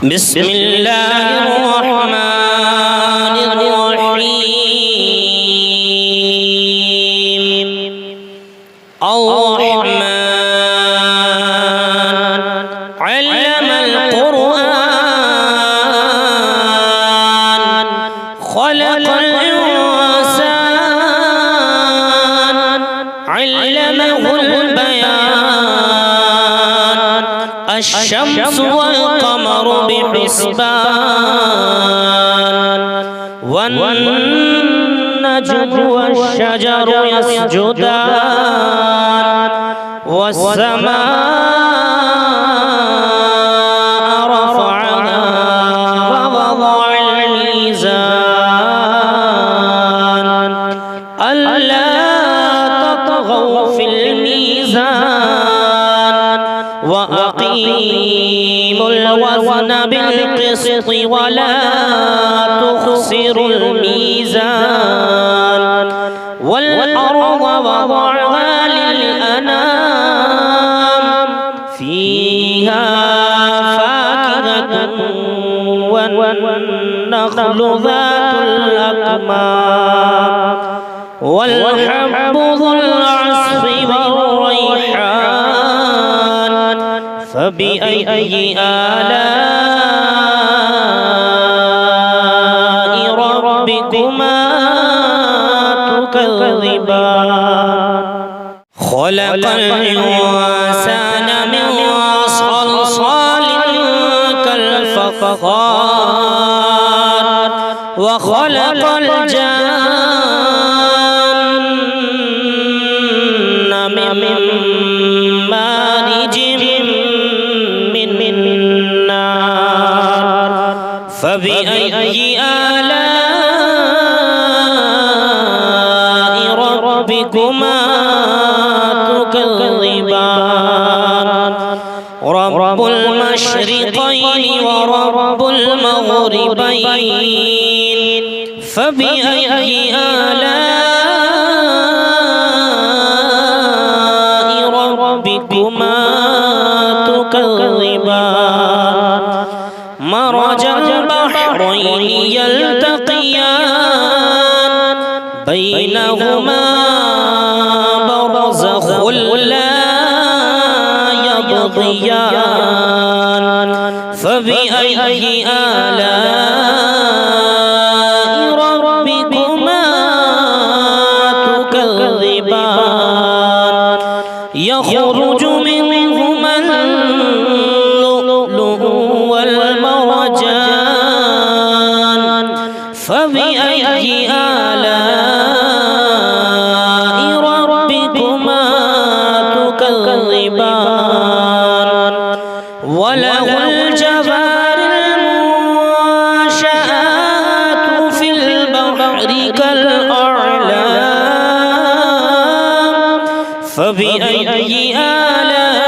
بسم الله الرحمن الرحيم الرحمن علم القرآن خلق الإنسان علمه البيان الشمس والقمر بحسبان والنجم والشجر يسجدان والسماء رفعها ووضع الميزان ألا تطغوا في الميزان وأقيموا الوزن بالقسط ولا تخسروا الميزان والأرض وضعها للأنام فيها فاكهة والنخل ذات الأكمام والحب ذو العصف والريحان فبأي آلاء ربكما تكذبان خلق الإنسان من صلصال كالفخار وخلق الجن من مارج من نار فبأي آلاء ربكما تكذبان رب المشرقين ورب المغربين فبأي آلاء ربكما تكذبان مرج البحرين يلتقيان بينهما برزخ لا يبغيان فبأي آلاء ربكما تكذبان يخرج منهما اللؤلؤ والمرجان فبأي آلاء ربكما تكذبان وله الجوار المنشآت في البحر كالأعلام فبأي آلاء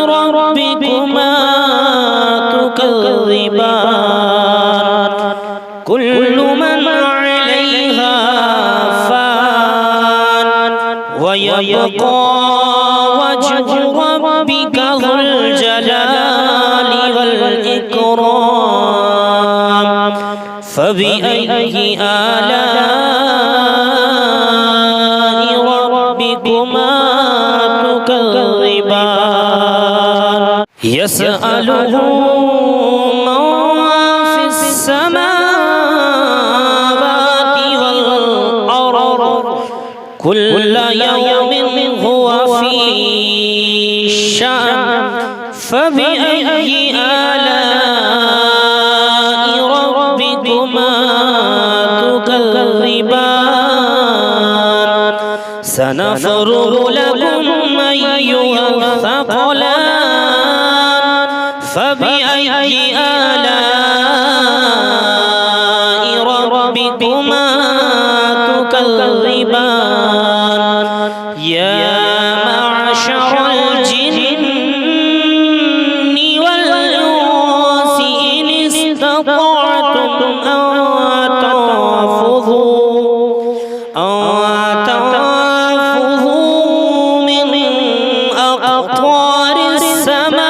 ربكما تكذبان كل من عليها فان ويبقى وجه ربك ذو الجلال والإكرام فبأي آلاء ربكما تكذبان يسأله من في السماوات والأرض كل يوم هو في شأن فبأي آلاء ربكما تكذبان سنفرغ لكم أيها الثقلان فبأي آلاء ربكما تكذبان يا معشر الجن والإنس إن استطعتم أن تنفذوا من أقطار السماوات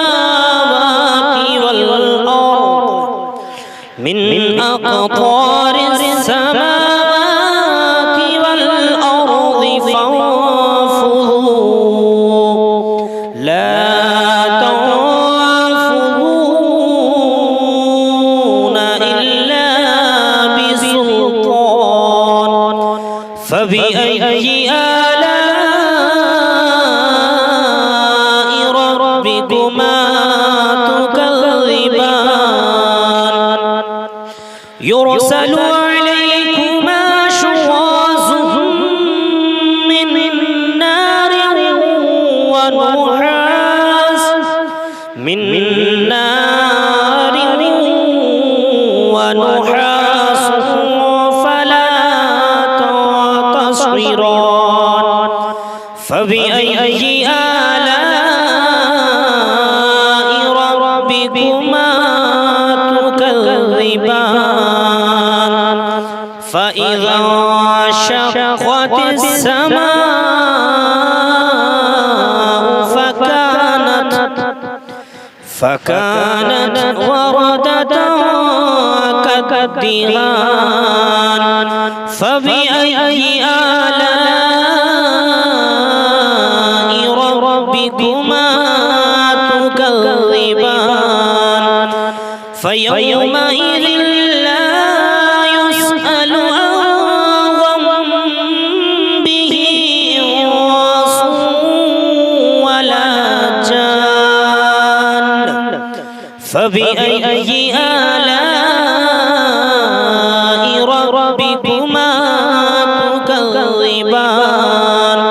أقطار السماوات والأرض فانفذوا لا تنفذون إلا بسلطان فبأي آلاء ربكما تكذبان يرسل عليكما شواظ من نار ونحاس فلا تنتصران فبأي آلاء ربكما تكذبان فإذا انشقت السماء فكانت وردة كالدهان فبأي آلاء ربكما تكذبان فيومئذ لا يسأل عن ذنبه إنس ولا جان فبأي آلاء ربكما تكذبان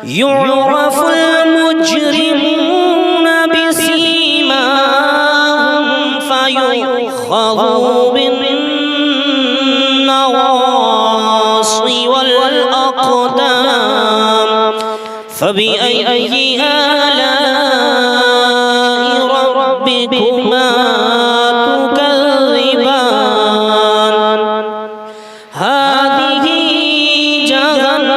يعرف المجرمون بسيماهم فيؤخذوا بالنواصي والأقدام فبأي آلاء ربكما تكذبان هذه جهنم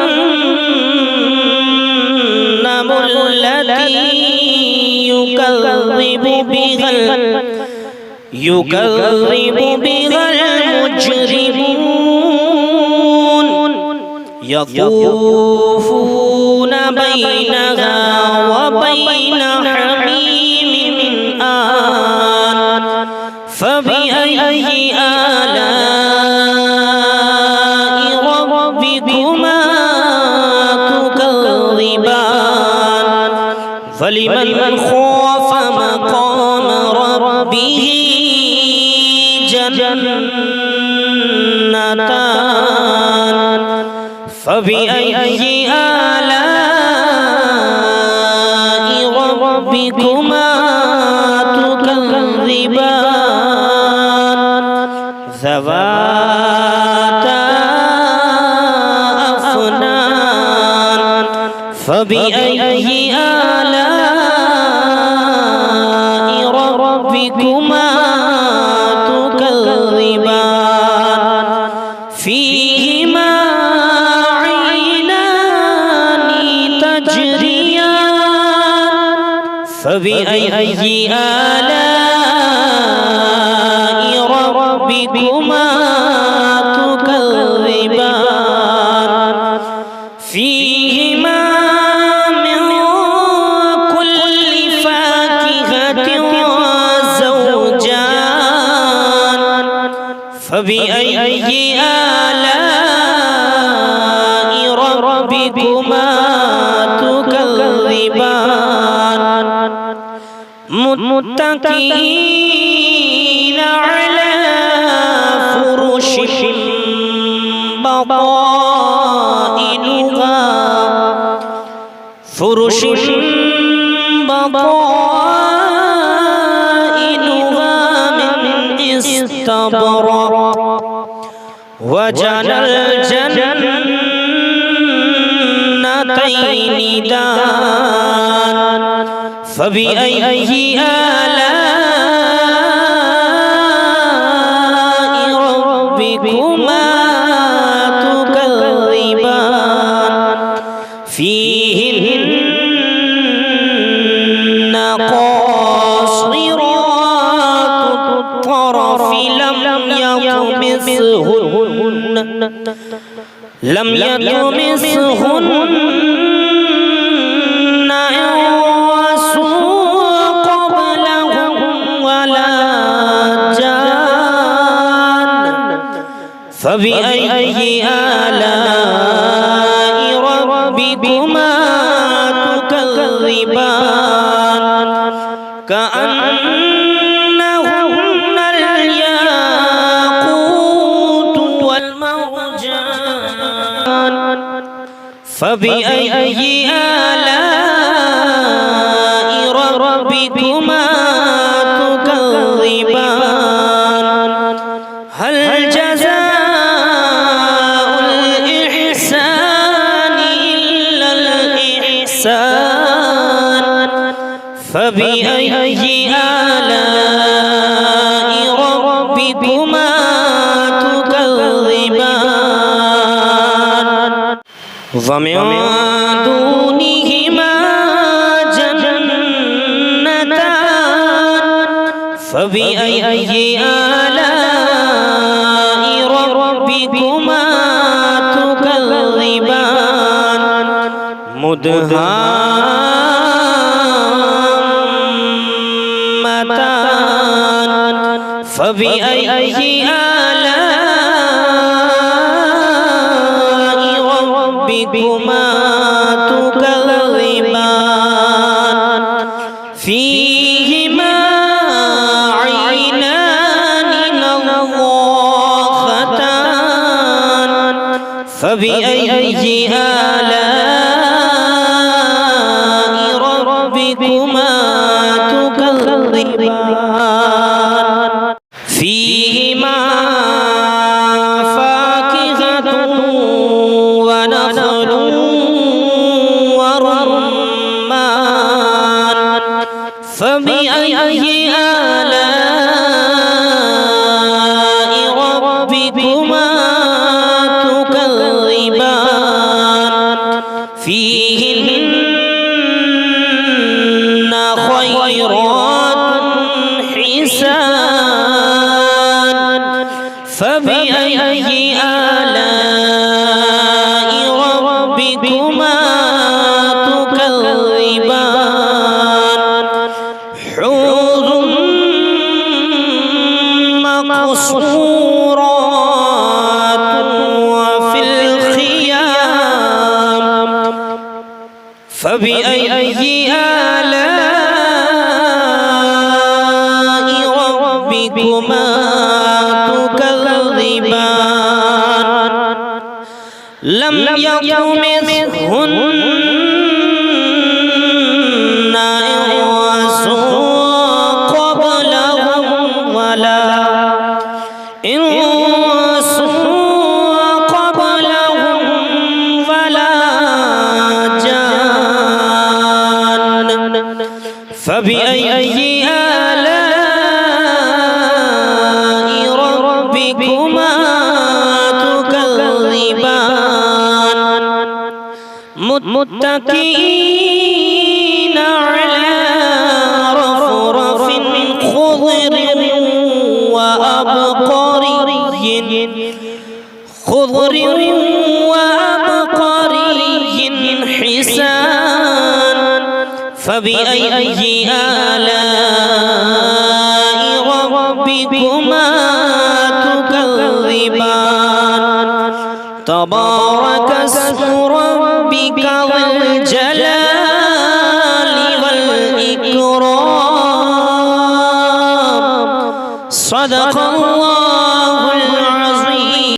التي يكذب بها المجرمون يطوفون بينها وبين حميم آن فبأي آلاء ربكما تكذبان فلمن خاف مقام ربه جنتان فبأي آلاء ربكما تكذبان ذواتا أفنان فبأي آلاء ربكما تكذبان فيهما عينان تجريان فبأي آلاء ربكما تكذبان فيهما من كل فاكهة زوجان فبأي آلاء ربكما تكذبان متكئين على فرش بطائنها من استبرق وجنى الجنتين دان فبأي آلاء ربكما تكذبان فيهن قاصرات الطرف لم يطمثهن إنس قبلهم ولا جان فبأي آلاء ربكما تكذبان كأنهن الياقوت والمرجان فبأي آلاء ربكما تكذبان هل جزاء الإحسان إلا الإحسان فبأي آلاء ربكما تكذبان ومن دونهما جنتان فبأي آلاء ربكما تكذبان مدهامتان فبأي آلاء ربكما تكذبان فيهما عينان نضاختان فبأي آلاء ربكما تكذبان فيهما فاكهة ونخل ورمان فبأي آلاء ربكما تكذبان فيهن خيرات حسان فبأي آلاء ربكما تكذبان حور مقصورات وفي الخيام فبأي آلاء ربكما تكذبان لم يطمثهن إنس قبلهم ولا جان فبأي آلاء ربكما تكذبان متكئين على رفرف خضر وأبقري حسان فبأي آلاء ربكما تكذبان تبارك اسم ربك ذو الجلال والإكرام صدق الله